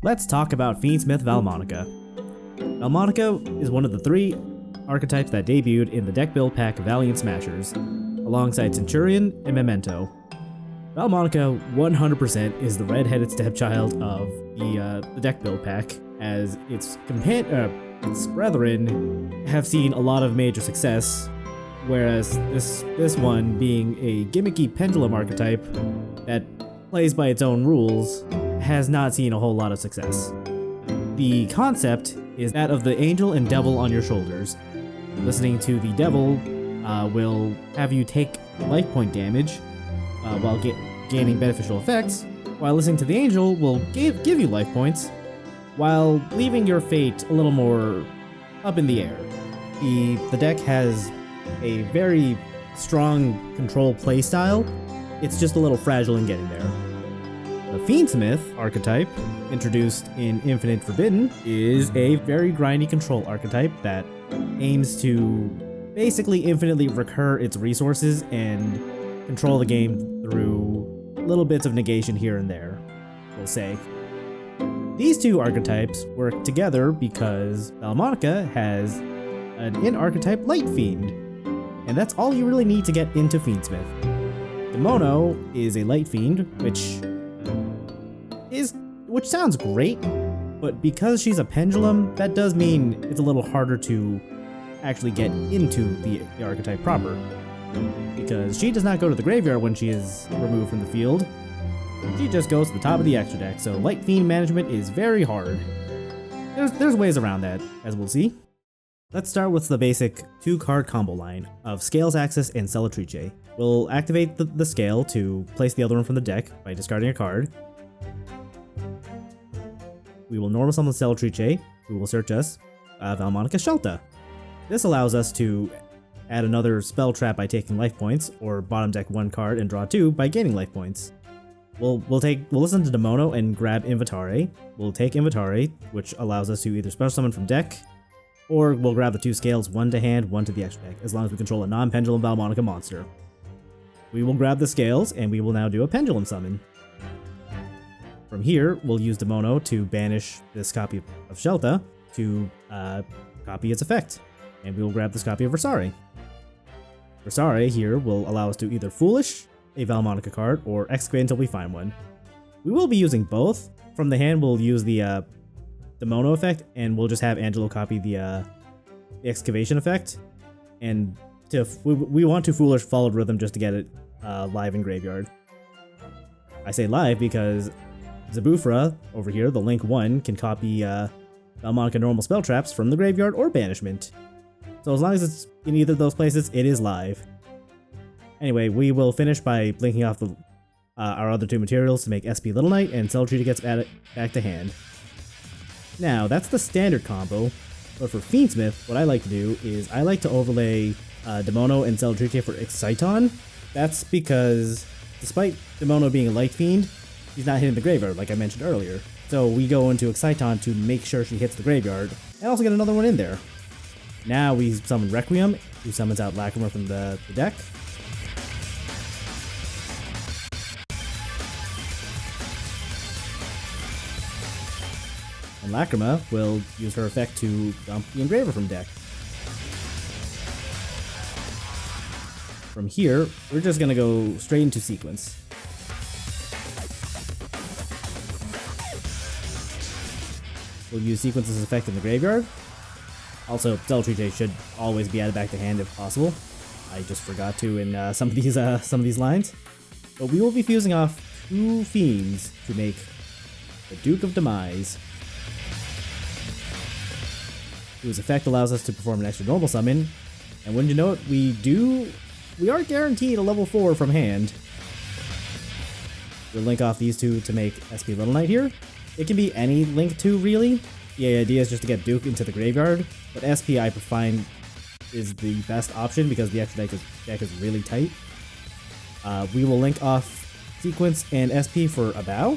Let's talk about Fiendsmith Vaalmonica. Vaalmonica is one of the 3 archetypes that debuted in the deck build pack Valiant Smashers, alongside Centurion and Memento. Vaalmonica 100% is the red-headed stepchild of the deck build pack, as its brethren have seen a lot of major success, whereas this one, being a gimmicky pendulum archetype that plays by its own rules, has not seen a whole lot of success. The concept is that of the angel and devil on your shoulders. Listening to the devil will have you take life point damage while gaining beneficial effects, while listening to the angel will give you life points while leaving your fate a little more up in the air. The deck has a very strong control playstyle. It's just a little fragile in getting there. The Fiendsmith archetype, introduced in Infinite Forbidden, is a very grindy control archetype that aims to basically infinitely recur its resources and control the game through little bits of negation here and there, we'll say. These 2 archetypes work together because Vaalmonica has an in-archetype Light Fiend, and that's all you really need to get into Fiendsmith. Demono is a Light Fiend, which sounds great, but because she's a pendulum, that does mean it's a little harder to actually get into the archetype proper, because she does not go to the graveyard when she is removed from the field. She just goes to the top of the extra deck, so Light Fiend management is very hard. There's ways around that, as we'll see. Let's start with the basic 2-card combo line of Scales Axis and Selettrice. We'll activate the scale to place the other one from the deck by discarding a card. We will normal summon Selettrice, who will search us Vaalmonica Shelta. This allows us to add another spell trap by taking life points, or bottom deck 1 card and draw 2 by gaining life points. We'll listen to Demono and grab Invitare. We'll take Invitare, which allows us to either special summon from deck, or we'll grab the 2 scales, 1 to hand, 1 to the extra deck, as long as we control a non-pendulum Vaalmonica monster. We will grab the scales, and we will now do a pendulum summon. From here, we'll use Demono to banish this copy of Shelta to copy its effect, and we will grab this copy of Versare. Versare here will allow us to either Foolish a Vaalmonica card or Excavate until we find one. We will be using both. From the hand, we'll use the Demono effect, and we'll just have Angelo copy the Excavation effect. And we want to Foolish Followed Rhythm just to get it live in graveyard. I say live because Zabufra, over here, the Link 1, can copy Vaalmonica normal spell traps from the graveyard or banishment. So as long as it's in either of those places, it is live. Anyway, we will finish by blinking off our other 2 materials to make SP Little Knight, and Selettrice gets added back to hand. Now, that's the standard combo, but for Fiendsmith, what I like to do is I like to overlay Demono and Selettrice for Exciton. That's because, despite Demono being a Light Fiend, she's not hitting the graveyard, like I mentioned earlier. So we go into Exciton to make sure she hits the graveyard, and also get another one in there. Now we summon Requiem, who summons out Lacrima from the deck. And Lacrima will use her effect to dump the Engraver from deck. From here, we're just gonna go straight into sequence. We'll use Sequence's effect in the graveyard. Also, Selettrice should always be added back to hand if possible. I just forgot to in some of these lines. But we will be fusing off 2 fiends to make the Duke of Demise, whose effect allows us to perform an extra normal summon. And wouldn't you know it, we are guaranteed a level 4 from hand. We'll link off these 2 to make SP Little Knight here. It can be any Link 2 really. The idea is just to get Duke into the graveyard, but SP I find is the best option because the extra deck is really tight. We will link off Sequence and SP for a bow.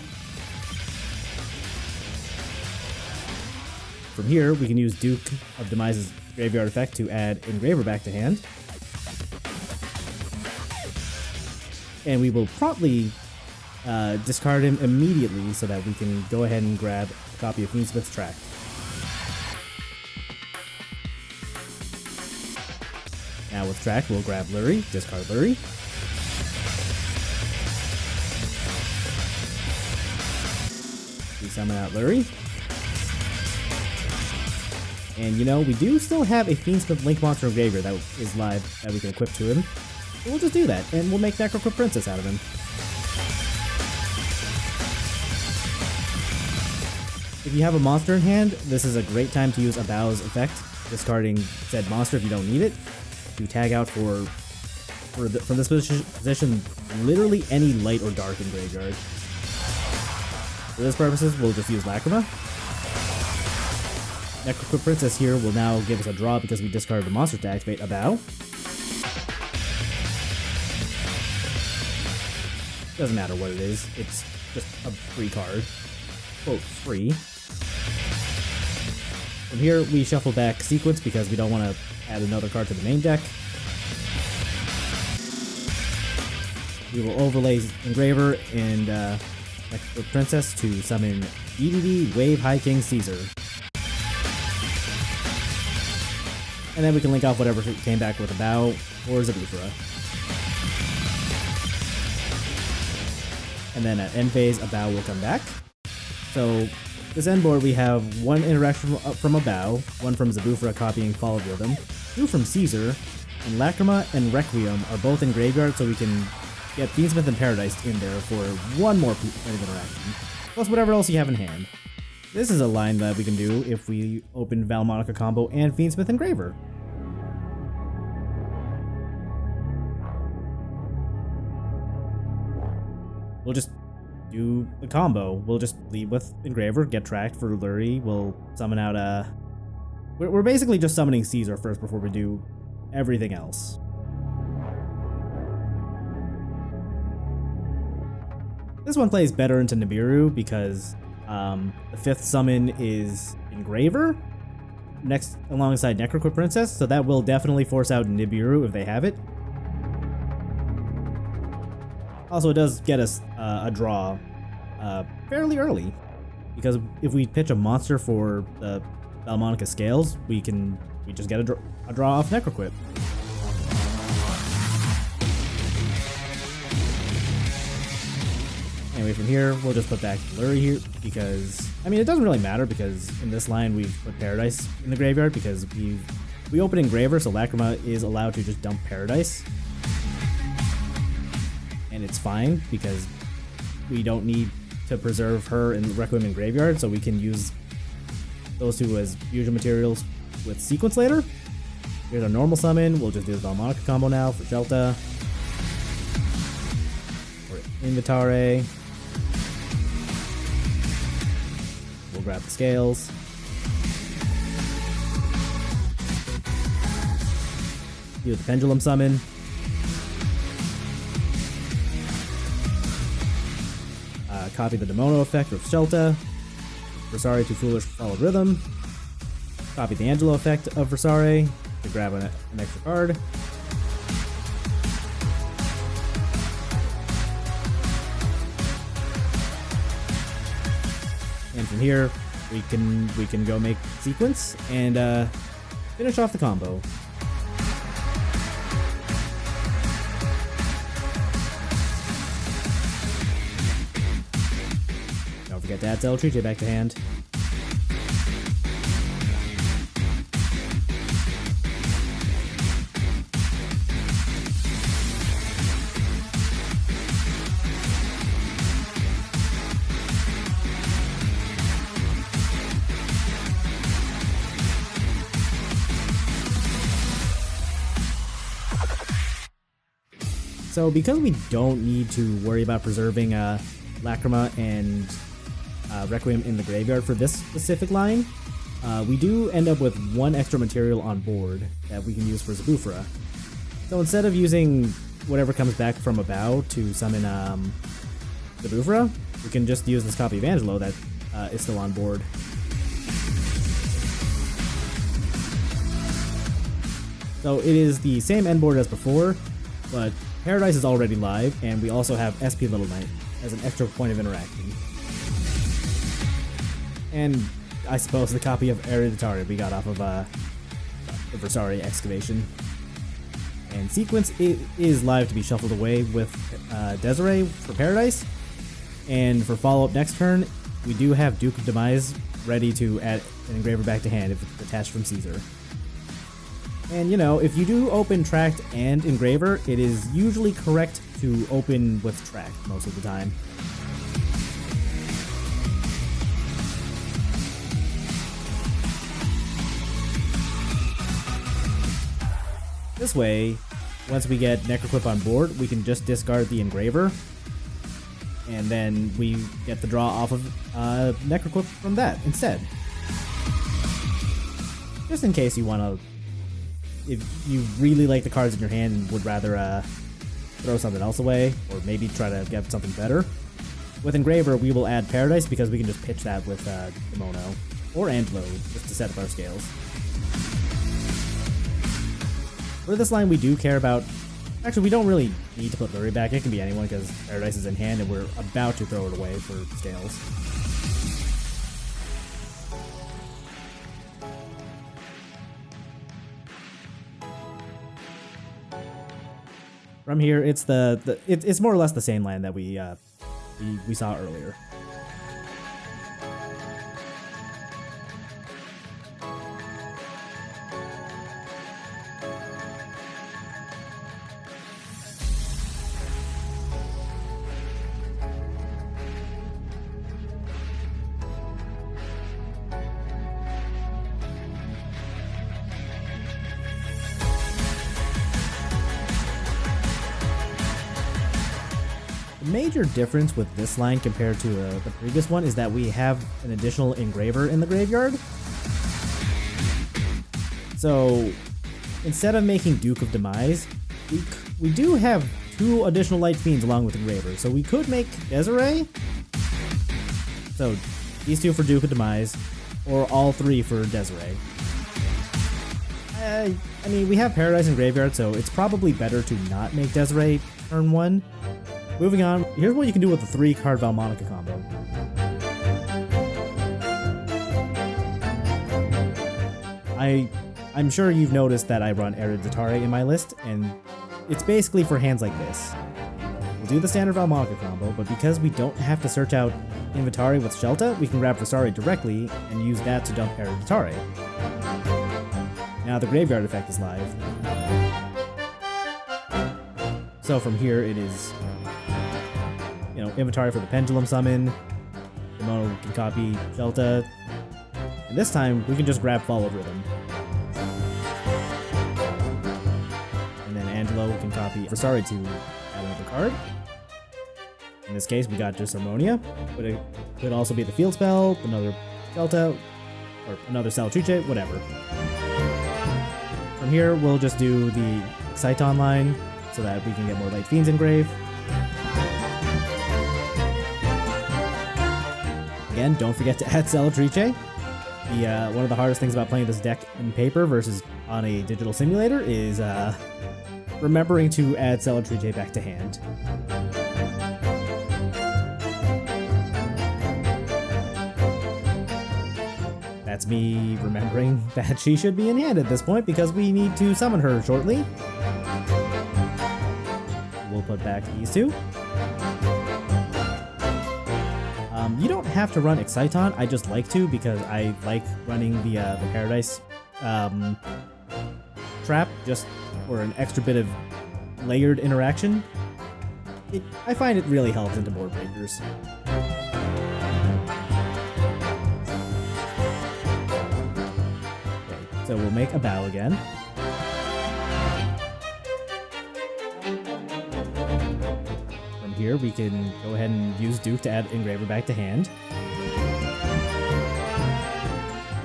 From here, we can use Duke of Demise's graveyard effect to add Engraver back to hand. And we will promptly discard him immediately so that we can go ahead and grab copy of Fiendsmith Tract. Now with Tract, we'll grab Lurie, discard Lurie. We summon out Lurie. And you know, we do still have a Fiendsmith Link Monster Engraver that is live that we can equip to him. So we'll just do that, and we'll make Necroquip Princess out of him. If you have a monster in hand, this is a great time to use a Bow's effect, discarding said monster if you don't need it, to tag out from this position literally any light or dark in graveyard. For this purposes, we'll just use Lacrima. Necroquip Princess here will now give us a draw because we discarded the monster to activate a Bow. Doesn't matter what it is, it's just a free card. Quote, free. From here, we shuffle back Sequence because we don't want to add another card to the main deck. We will overlay Engraver and Necroquip Princess to summon EDD Wave High King Caesar. And then we can link off whatever came back with a Bow or Zabufra. And then at end phase, a Bow will come back. So this end board, we have one interaction from a Bow, one from Zabufra copying Followed Rhythm, two from Caesar, and Lacrima and Requiem are both in graveyard, so we can get Fiendsmith and Paradise in there for one more point of interaction, plus whatever else you have in hand. This is a line that we can do if we open Vaalmonica combo and Fiendsmith Engraver. We'll just do the combo. We'll just lead with Engraver, get Tract for Lurie. We'll summon out a... We're basically just summoning Caesar first before we do everything else. This one plays better into Nibiru because the fifth summon is Engraver next alongside Necroquip Princess, so that will definitely force out Nibiru if they have it. Also, it does get us a draw fairly early, because if we pitch a monster for the Vaalmonica Scales, we just get a draw off Necroquip. Anyway, from here, we'll just put back Lurie here, because, I mean, it doesn't really matter, because in this line, we put Paradise in the graveyard, because we open Engraver, so Lacrima is allowed to just dump Paradise. And it's fine, because we don't need to preserve her in Requiem in graveyard, so we can use those two as fusion materials with Sequence later. Here's our normal summon. We'll just do the Vaalmonica combo now for Shelta. Or Invitare. We'll grab the Scales. Do the Pendulum summon. Copy the Demono effect of Shelta. Versari to Foolish Followed Rhythm. Copy the Angelo effect of Versari to grab an extra card. And from here, we can go make Sequence and finish off the combo. Don't forget to add Selettrice back to hand. So because we don't need to worry about preserving Lacrima and Requiem in the graveyard for this specific line, we do end up with one extra material on board that we can use for Zabufra. So instead of using whatever comes back from a Bow to summon Zabufra, we can just use this copy of Angelo that is still on board. So it is the same end board as before, but Paradise is already live, and we also have SP Little Knight as an extra point of interaction. And I suppose the copy of Hereditary we got off of the Versari excavation. And Sequence is live to be shuffled away with Desiree for Paradise. And for follow-up next turn, we do have Duke of Demise ready to add an Engraver back to hand if it's attached from Caesar. And you know, if you do open Tract and Engraver, it is usually correct to open with Tract most of the time. This way, once we get Necroquip on board, we can just discard the Engraver, and then we get the draw off of Necroquip from that instead. Just in case you want to, if you really like the cards in your hand and would rather throw something else away, or maybe try to get something better. With Engraver, we will add Paradise because we can just pitch that with Kimono, or Angelo, just to set up our scales. For this line, we do care about... Actually, we don't really need to put Lurie back. It can be anyone because Paradise is in hand and we're about to throw it away for scales. From here, it's it's more or less the same land that we saw earlier. The major difference with this line compared to the previous one is that we have an additional Engraver in the graveyard. So instead of making Duke of Demise, we do have 2 additional Light Fiends along with Engraver. So we could make Desiree. So these 2 for Duke of Demise, or all 3 for Desiree. I mean, we have Paradise in graveyard, so it's probably better to not make Desiree turn 1. Moving on, here's what you can do with the 3 Card Vaalmonica combo. I'm sure you've noticed that I run Hereditary in my list, and it's basically for hands like this. We'll do the standard Vaalmonica combo, but because we don't have to search out Inventory with Shelta, we can grab Versari directly and use that to dump Hereditary. Now the graveyard effect is live. So from here it is, you know, Inventory for the Pendulum Summon, Kimono can copy Shelta, and this time we can just grab Followed Rhythm. And then Angelo can copy Versari to add another card. In this case we got just Harmonia, but it could also be the Field Spell, another Shelta, or another Selettrice, whatever. From here we'll just do the Exciton line, so that we can get more Light Fiends engraved. Again, don't forget to add Selettrice. One of the hardest things about playing this deck in paper versus on a digital simulator is remembering to add Selettrice back to hand. That's me remembering that she should be in hand at this point because we need to summon her shortly. We'll put back these 2. You don't have to run Exciton, I just like to because I like running the Paradise trap just for an extra bit of layered interaction. I find it really helps into board breakers. Okay, so we'll make a bow again. Here we can go ahead and use Duke to add Engraver back to hand.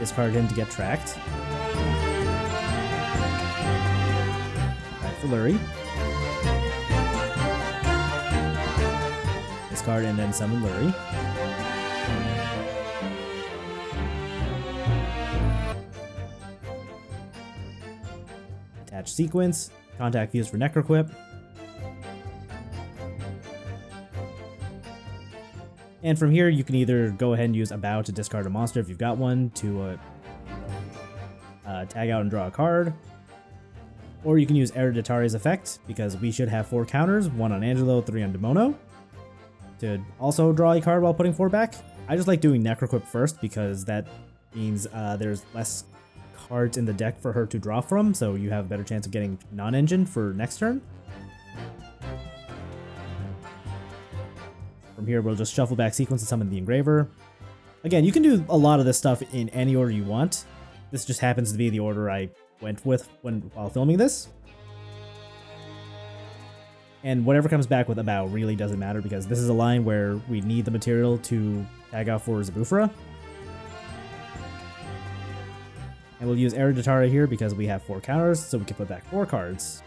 Discard him to get Tract. Back for Lurie. Discard and then summon Lurie. Attach Sequence. Contact Fuse for Necroquip. And from here, you can either go ahead and use a bow to discard a monster if you've got one to tag out and draw a card. Or you can use Hereditary's effect, because we should have 4 counters, 1 on Angelo, 3 on Demono, to also draw a card while putting 4 back. I just like doing Necroquip first, because that means there's less cards in the deck for her to draw from, so you have a better chance of getting non-engine for next turn. From here, we'll just shuffle back sequence and summon the Engraver. Again, you can do a lot of this stuff in any order you want. This just happens to be the order I went with while filming this. And whatever comes back with a bow really doesn't matter, because this is a line where we need the material to tag out for Zabufra. And we'll use Hereditary here because we have 4 counters, so we can put back 4 cards.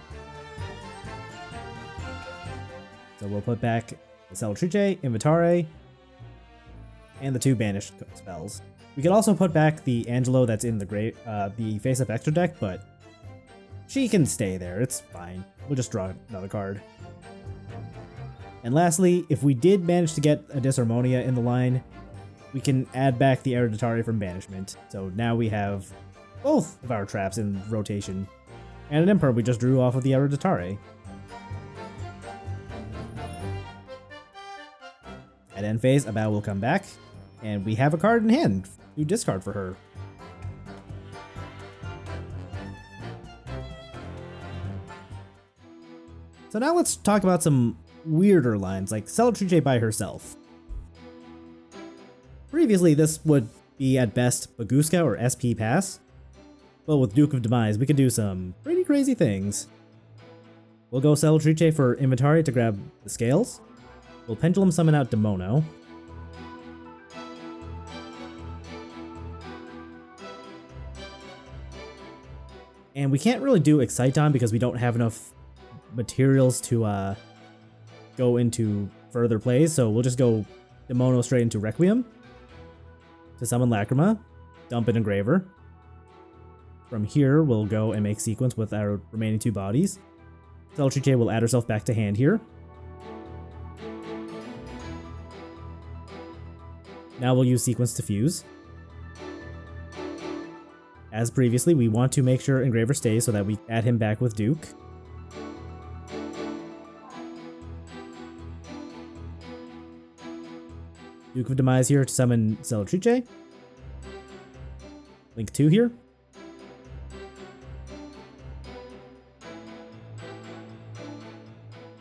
So we'll put back the Selettrice, Invitare, and the 2 banished spells. We could also put back the Angelo that's in the face-up extra deck, but she can stay there, it's fine. We'll just draw another card. And lastly, if we did manage to get a Disharmonia in the line, we can add back the Hereditary from Banishment. So now we have both of our traps in rotation, and an Imperm we just drew off of the Hereditary. At end phase, a bow will come back, and we have a card in hand to discard for her. So now let's talk about some weirder lines, like Selettrice by herself. Previously, this would be at best Baguska or SP pass, but with Duke of Demise, we could do some pretty crazy things. We'll go Selettrice for Invitare to grab the scales. We'll Pendulum Summon out Demono. And we can't really do Exciton because we don't have enough materials to go into further plays, so we'll just go Demono straight into Requiem to summon Lacrima, dump an Engraver. From here, we'll go and make sequence with our remaining 2 bodies. Selettrice will add herself back to hand here. Now we'll use sequence to fuse. As previously, we want to make sure Engraver stays so that we add him back with Duke. Duke of Demise here to summon Selettrice. Link 2 here.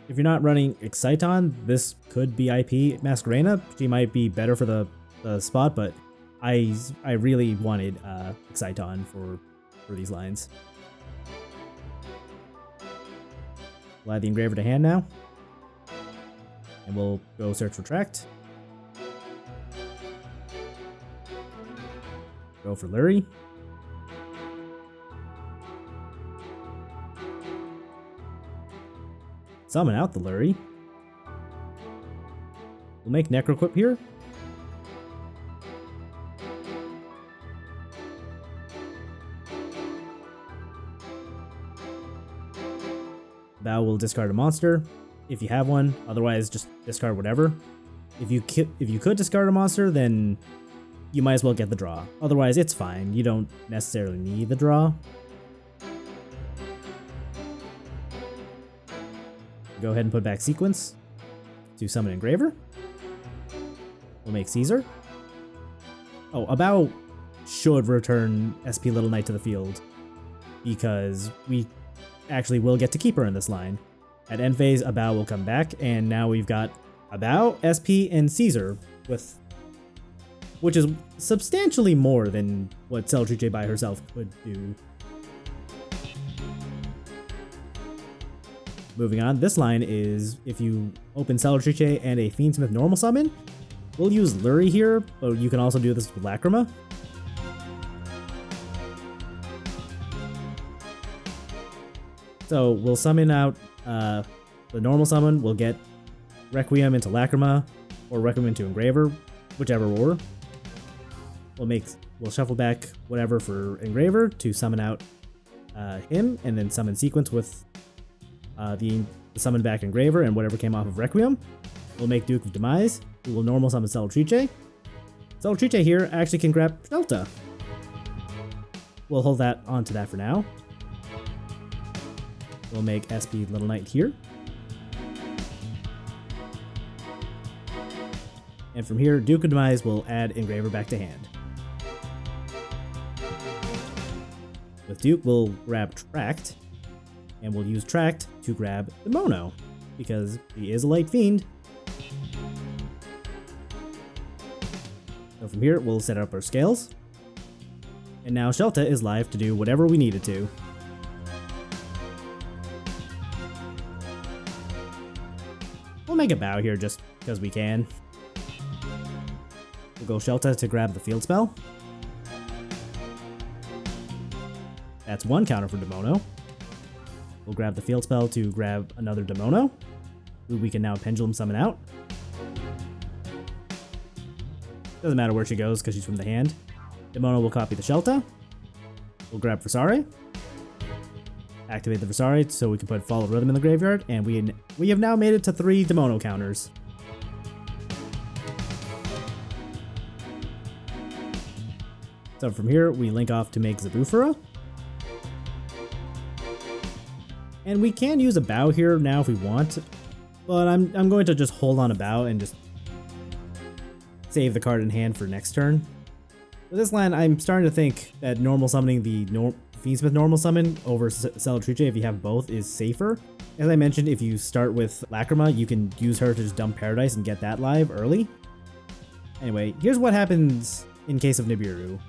If you're not running Exciton, this could be IP Masquerena. She might be better for the spot, but I really wanted Exciton for these lines. We'll add the Engraver to hand now. And we'll go search for Tract. Go for Lurie. Summon out the Lurie. We'll make Necroquip here. Bow will discard a monster if you have one. Otherwise, just discard whatever. If you could discard a monster, then you might as well get the draw. Otherwise, it's fine. You don't necessarily need the draw. Go ahead and put back sequence to summon Engraver. We'll make Caesar. Oh, a bow should return SP Little Knight to the field, because we actually will get to keep her in this line. At end phase, a bow will come back, and now we've got a bow, SP, and Caesar, which is substantially more than what Selettrice by herself could do. Moving on, this line is if you open Selettrice and a Fiendsmith normal summon. We'll use Lurie here, but you can also do this with Lacrima. So we'll summon out the normal summon. We'll get Requiem into Lacrima, or Requiem into Engraver, whichever order. We'll shuffle back whatever for Engraver to summon out him, and then summon sequence with the summon back Engraver and whatever came off of Requiem. We'll make Duke of Demise, who will normal summon Selettrice. Selettrice here actually can grab Shelta. We'll hold that onto that for now. We'll make SP Little Knight here. And from here, Duke of Demise will add Engraver back to hand. With Duke, we'll grab Tract, and we'll use Tract to grab the Mono, because he is a light fiend. So from here, we'll set up our scales. And now Shelta is live to do whatever we need it to. We'll make a bow here just because we can. We'll go Shelta to grab the field spell. That's one counter for Demono. We'll grab the field spell to grab another Demono, who we can now Pendulum Summon out. Doesn't matter where she goes because she's from the hand. Demono will copy the Shelta. We'll grab Versari. Activate the Versari so we can put Follow Rhythm in the graveyard, and we have now made it to 3 Demono counters. So from here, we link off to make Zabufara. And we can use a bow here now if we want, but I'm going to just hold on a bow and just save the card in hand for next turn. With this line, I'm starting to think that normal summoning the Fiendsmith normal summon over Selettrice, if you have both, is safer. As I mentioned, if you start with Lacrima, you can use her to just dump Paradise and get that live early. Anyway, here's what happens in Case of Nibiru.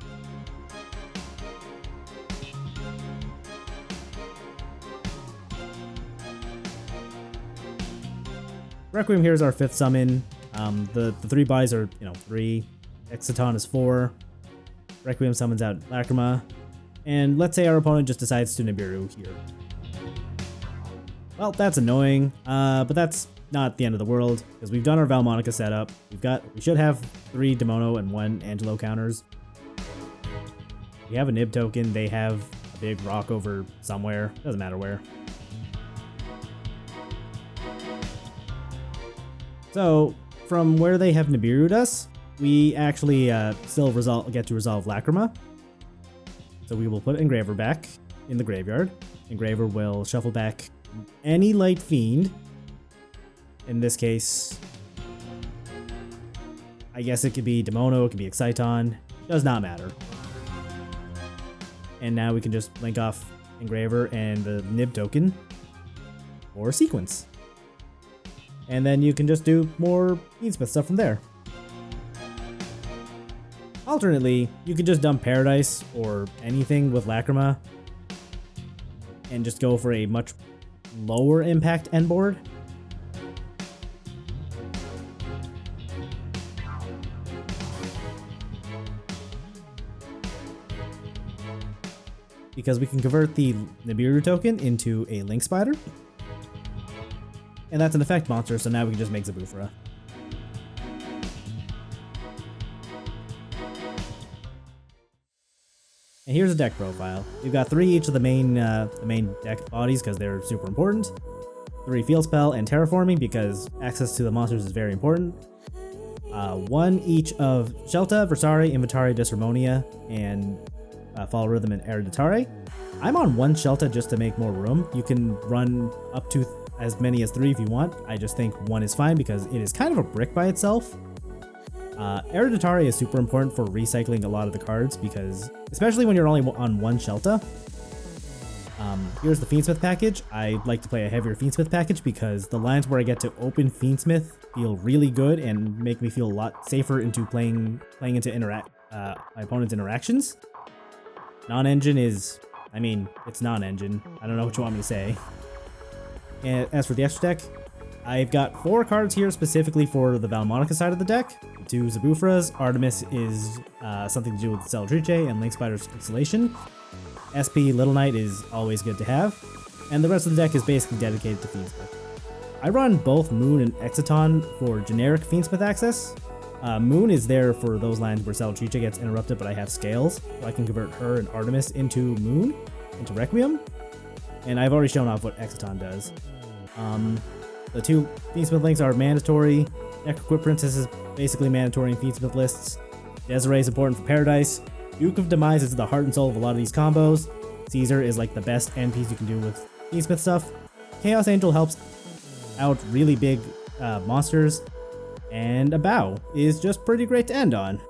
Requiem here is our 5th summon. The 3 bodies are, 3. Exciton is 4. Requiem summons out Lacrima. And let's say our opponent just decides to Nibiru here. Well, that's annoying, but that's not the end of the world, because we've done our Vaalmonica setup. We should have 3 Demono and 1 Angelo counters. We have a Nib token, they have a big rock over somewhere, doesn't matter where. So, from where they have Nibiru'd us, we actually still get to resolve Lacrima. So we will put Engraver back in the graveyard. Engraver will shuffle back any light fiend. In this case, I guess it could be Demono, it could be Exciton, does not matter. And now we can just link off Engraver and the Nib token for sequence. And then you can just do more Fiendsmith stuff from there. Alternately, you could just dump Paradise or anything with Lacrima and just go for a much lower impact end board. Because we can convert the Nibiru token into a Link Spider. And that's an effect monster, so now we can just make Zabufara. And here's a deck profile. We've got 3 each of the main deck bodies because they're super important. 3 Field Spell and Terraforming because access to the monsters is very important. 1 each of Shelta, Versari, Inventari, Disharmonia, and Follow Rhythm and Hereditare. I'm on 1 Shelta just to make more room. You can run up to as many as 3 if you want. I just think 1 is fine because it is kind of a brick by itself. Hereditare is super important for recycling a lot of the cards because, especially when you're only on 1 Shelta. Here's the Fiendsmith package. I like to play a heavier Fiendsmith package because the lines where I get to open Fiendsmith feel really good and make me feel a lot safer into playing into my opponent's interactions. Non-engine is, it's non-engine. I don't know what you want me to say. And as for the extra deck, I've got 4 cards here specifically for the Vaalmonica side of the deck. 2 Zabufaras. Artemis is something to do with Selettrice and Link Spider's installation. SP Little Knight is always good to have. And the rest of the deck is basically dedicated to Fiendsmith. I run both Moon and Exciton for generic Fiendsmith access. Moon is there for those lines where Selettrice gets interrupted, but I have scales, so I can convert her and Artemis into Moon, into Requiem. And I've already shown off what Exciton does. The 2 Fiendsmith links are mandatory. Necroquip Princess is basically mandatory in Fiendsmith lists. Desiree is important for Paradise. Duke of Demise is the heart and soul of a lot of these combos. Caesar is like the best end piece you can do with Fiendsmith stuff. Chaos Angel helps out really big monsters. And a bow is just pretty great to end on.